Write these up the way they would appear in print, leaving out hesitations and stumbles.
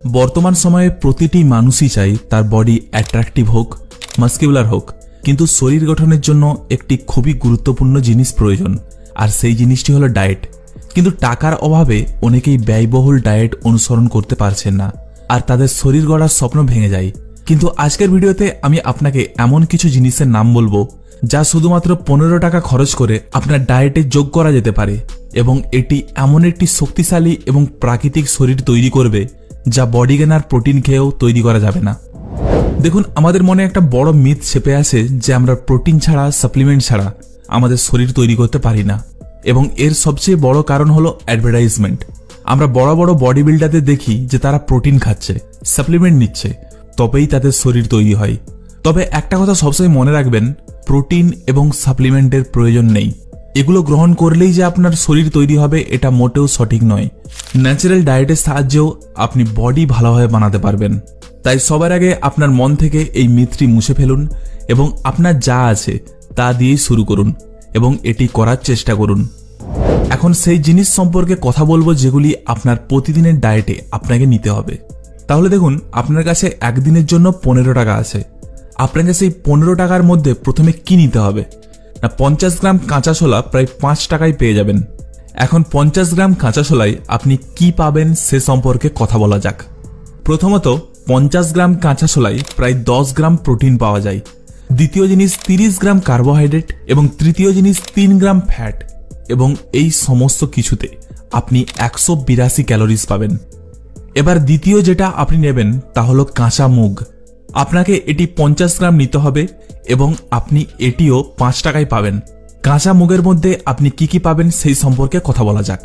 বর্তমান সময়ে প্রতিটি মানুষই চাই তার বডি অ্যাট্রাকটিভ হোক, মাস্কুলার হোক, কিন্তু শরীর গঠনের জন্য একটি খুবই গুরুত্বপূর্ণ জিনিস প্রয়োজন, আর সেই জিনিসটি হলো ডায়েট। কিন্তু টাকার অভাবে অনেকেই ব্যয়বহুল ডায়েট অনুসরণ করতে পারছেন না, আর তাদের শরীর গড়ার স্বপ্ন ভেঙে যায়। কিন্তু আজকের ভিডিওতে আমি আপনাকে এমন কিছু জিনিসের নাম বলবো যা শুধুমাত্র 15 টাকা খরচ করে আপনার ডায়েটে যোগ করা যেতে পারে, এবং এটি এমন একটি শক্তিশালী এবং প্রাকৃতিক শরীর তৈরি করবে যা বডি গেনার প্রোটিন খেয়েও তৈরি করা যাবে না। দেখুন, আমাদের মনে একটা বড় মিথ চেপে আছে যে আমরা প্রোটিন ছাড়া, সাপ্লিমেন্ট ছাড়া আমাদের শরীর তৈরি করতে পারি না, এবং এর সবচেয়ে বড় কারণ হলো অ্যাডভার্টাইজমেন্ট। আমরা বড় বড় বডি বিল্ডারদের দেখি যে তারা প্রোটিন খাচ্ছে, সাপ্লিমেন্ট নিচ্ছে, তবেই তাদের শরীর তৈরি হয়। তবে একটা কথা সবসময় মনে রাখবেন, প্রোটিন এবং সাপ্লিমেন্টের প্রয়োজন নেই। এগুলো গ্রহণ করলেই যে আপনার শরীর তৈরি হবে এটা মোটেও সঠিক নয়। ন্যাচারাল ডায়েটের সাহায্যেও আপনি বডি ভালোভাবে বানাতে পারবেন। তাই সবার আগে আপনার মন থেকে এই মিথটি মুছে ফেলুন এবং আপনার যা আছে তা দিয়েই শুরু করুন এবং এটি করার চেষ্টা করুন। এখন সেই জিনিস সম্পর্কে কথা বলবো যেগুলি আপনার প্রতিদিনের ডায়েটে আপনাকে নিতে হবে। তাহলে দেখুন, আপনার কাছে একদিনের জন্য 15 টাকা আছে। আপনাকে সেই 15 টাকার মধ্যে প্রথমে কি নিতে হবে না, 50 গ্রাম কাঁচা ছোলা প্রায় 5 টাকায় পেয়ে যাবেন। এখন 50 গ্রাম কাঁচা ছোলায় আপনি কি পাবেন সে সম্পর্কে কথা বলা যাক। প্রথমত, 50 গ্রাম কাঁচা ছোলায় প্রায় 10 গ্রাম প্রোটিন পাওয়া যায়। দ্বিতীয় জিনিস 30 গ্রাম কার্বোহাইড্রেট, এবং তৃতীয় জিনিস 3 গ্রাম ফ্যাট, এবং এই সমস্ত কিছুতে আপনি 182 ক্যালোরিজ পাবেন। এবার দ্বিতীয় যেটা আপনি নেবেন তা হলো কাঁচা মুগ। আপনাকে এটি 50 গ্রাম নিতে হবে এবং আপনি এটিও 5 টাকায় পাবেন। কাঁচা মুগের মধ্যে আপনি কি কি পাবেন সেই সম্পর্কে কথা বলা যাক।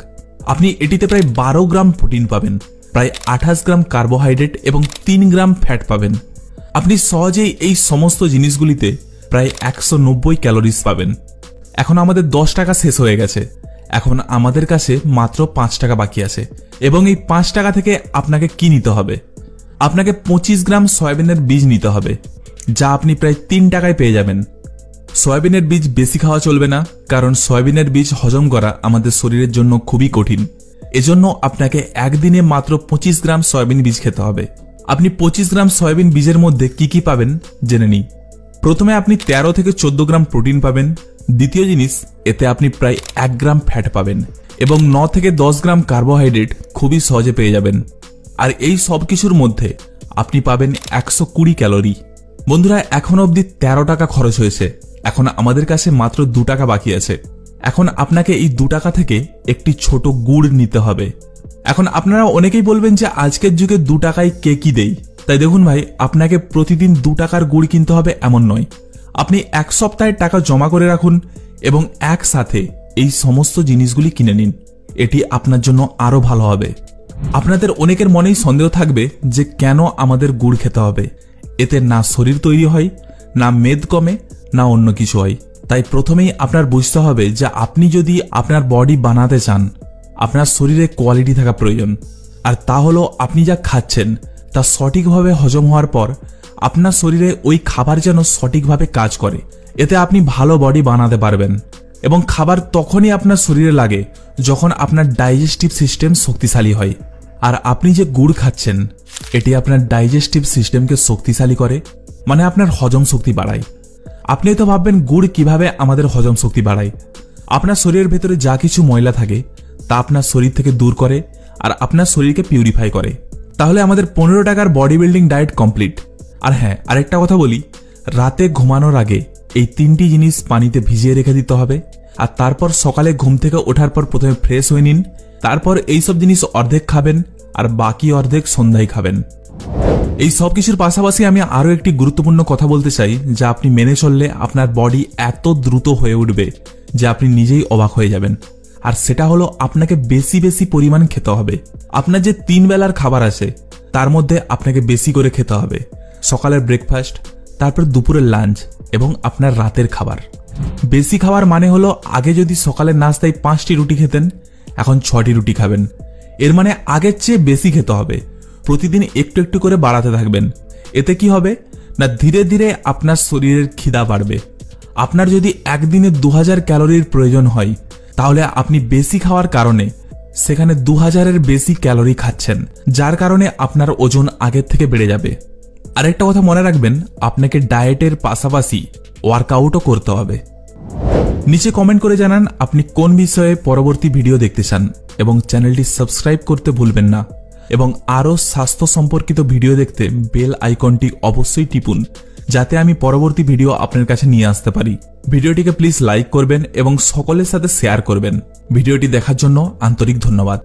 আপনি এটিতে প্রায় 12 গ্রাম প্রোটিন পাবেন, প্রায় 28 গ্রাম কার্বোহাইড্রেট এবং 3 গ্রাম ফ্যাট পাবেন। আপনি সহজেই এই সমস্ত জিনিসগুলিতে প্রায় 190 ক্যালোরিজ পাবেন। এখন আমাদের 10 টাকা শেষ হয়ে গেছে, এখন আমাদের কাছে মাত্র 5 টাকা বাকি আছে, এবং এই 5 টাকা থেকে আপনাকে কি নিতে হবে? আপনাকে 25 গ্রাম সয়াবিনের বীজ নিতে হবে, যা আপনি প্রায় 3 টাকায় পেয়ে যাবেন। সয়াবিনের বীজ বেশি খাওয়া চলবে না, কারণ সয়াবিনের বীজ হজম করা আমাদের শরীরের জন্য খুবই কঠিন। এজন্য আপনাকে একদিনে মাত্র 25 গ্রাম সয়াবিন বীজ খেতে হবে। আপনি 25 গ্রাম সয়াবিন বীজের মধ্যে কি কি পাবেন জেনে নিই। প্রথমে আপনি 13 থেকে 14 গ্রাম প্রোটিন পাবেন। দ্বিতীয় জিনিস, এতে আপনি প্রায় 1 গ্রাম ফ্যাট পাবেন, এবং 9 থেকে 10 গ্রাম কার্বোহাইড্রেট খুবই সহজে পেয়ে যাবেন। আর এই সব কিছুর মধ্যে আপনি পাবেন 120 ক্যালোরি। বন্ধুরা, এখন অবধি 13 টাকা খরচ হয়েছে, এখন আমাদের কাছে মাত্র 2 টাকা বাকি আছে। এখন আপনাকে এই 2 টাকা থেকে একটি ছোট গুড় নিতে হবে। এখন আপনারা অনেকেই বলবেন যে আজকের যুগে 2 টাকায় কে কি দেয়। তাই দেখুন ভাই, আপনাকে প্রতিদিন 2 টাকার গুড় কিনতে হবে এমন নয়। আপনি 1 সপ্তাহের টাকা জমা করে রাখুন এবং একসাথে এই সমস্ত জিনিসগুলি কিনে নিন। এটি আপনার জন্য আরো ভালো হবে। আপনাদের অনেকের মনেই সন্দেহ থাকবে যে কেন আমাদের গুড় খেতে হবে। এতে না শরীর তৈরি হয়, না মেদ কমে, না অন্য কিছু হয়। তাই প্রথমেই আপনার বুঝতে হবে যে আপনি যদি আপনার বডি বানাতে চান, আপনার শরীরে কোয়ালিটি থাকা প্রয়োজন। আর তা হলো আপনি যা খাচ্ছেন তা সঠিকভাবে হজম হওয়ার পর আপনার শরীরে ওই খাবার যেন সঠিকভাবে কাজ করে। এতে আপনি ভালো বডি বানাতে পারবেন। এবং খাবার তখনই আপনার শরীরে লাগে যখন আপনার ডাইজেস্টিভ সিস্টেম শক্তিশালী হয়। আর আপনি যে গুড় খাচ্ছেন এটি আপনার ডাইজেস্টিভ সিস্টেমকে শক্তিশালী করে, মানে আপনার হজম শক্তি বাড়ায়। আপনি তো ভাববেন গুড় কিভাবে আমাদের হজম শক্তি বাড়ায়। আপনার শরীরের ভেতরে যা কিছু ময়লা থাকে তা আপনার শরীর থেকে দূর করে আর আপনার শরীরকে পিউরিফাই করে। তাহলে আমাদের 15 টাকার বডি বিল্ডিং ডায়েট কমপ্লিট। আর হ্যাঁ, আরেকটা কথা বলি, রাতে ঘুমানোর আগে এই 3টি জিনিস পানিতে ভিজিয়ে রেখে দিতে হবে। আর তারপর সকালে ঘুম থেকে ওঠার পর প্রথমে ফ্রেশ হয়ে নিন, তারপর এইসব জিনিস অর্ধেক খাবেন আর বাকি অর্ধেক সন্ধ্যায় খাবেন। এই সব কিছুর পাশাপাশি আমি আরো একটি গুরুত্বপূর্ণ কথা বলতে চাই, যা আপনি মেনে চললে আপনার বডি এত দ্রুত হয়ে উঠবে যে আপনি নিজেই অবাক হয়ে যাবেন। আর সেটা হলো আপনাকে বেশি বেশি পরিমাণ খেতে হবে। আপনার যে 3 বেলার খাবার আছে তার মধ্যে আপনাকে বেশি করে খেতে হবে। সকালের ব্রেকফাস্ট, তারপর দুপুরের লাঞ্চ এবং আপনার রাতের খাবার। বেশি খাবার মানে হলো আগে যদি সকালের নাস্তায় 5টি রুটি খেতেন, এখন 6টি রুটি খাবেন। এর মানে আগের চেয়ে বেশি খেতে হবে। প্রতিদিন একটু একটু করে বাড়াতে থাকবেন। এতে কি হবে না, ধীরে ধীরে আপনার শরীরের খিদা বাড়বে। আপনার যদি একদিনে 2000 ক্যালোরির প্রয়োজন হয়, তাহলে আপনি বেশি খাওয়ার কারণে সেখানে 2000-এর বেশি ক্যালোরি খাচ্ছেন, যার কারণে আপনার ওজন আগের থেকে বেড়ে যাবে। আরেকটা কথা মনে রাখবেন, আপনাকে ডায়েটের পাশাপাশি ওয়ার্কআউটও করতে হবে। নিচে কমেন্ট করে জানান আপনি কোন বিষয়ে পরবর্তী ভিডিও দেখতে চান এবং চ্যানেলটি সাবস্ক্রাইব করতে ভুলবেন না। এবং আরও স্বাস্থ্য সম্পর্কিত ভিডিও দেখতে বেল আইকনটি অবশ্যই টিপুন, যাতে আমি পরবর্তী ভিডিও আপনার কাছে নিয়ে আসতে পারি। ভিডিওটিকে প্লিজ লাইক করবেন এবং সকলের সাথে শেয়ার করবেন। ভিডিওটি দেখার জন্য আন্তরিক ধন্যবাদ।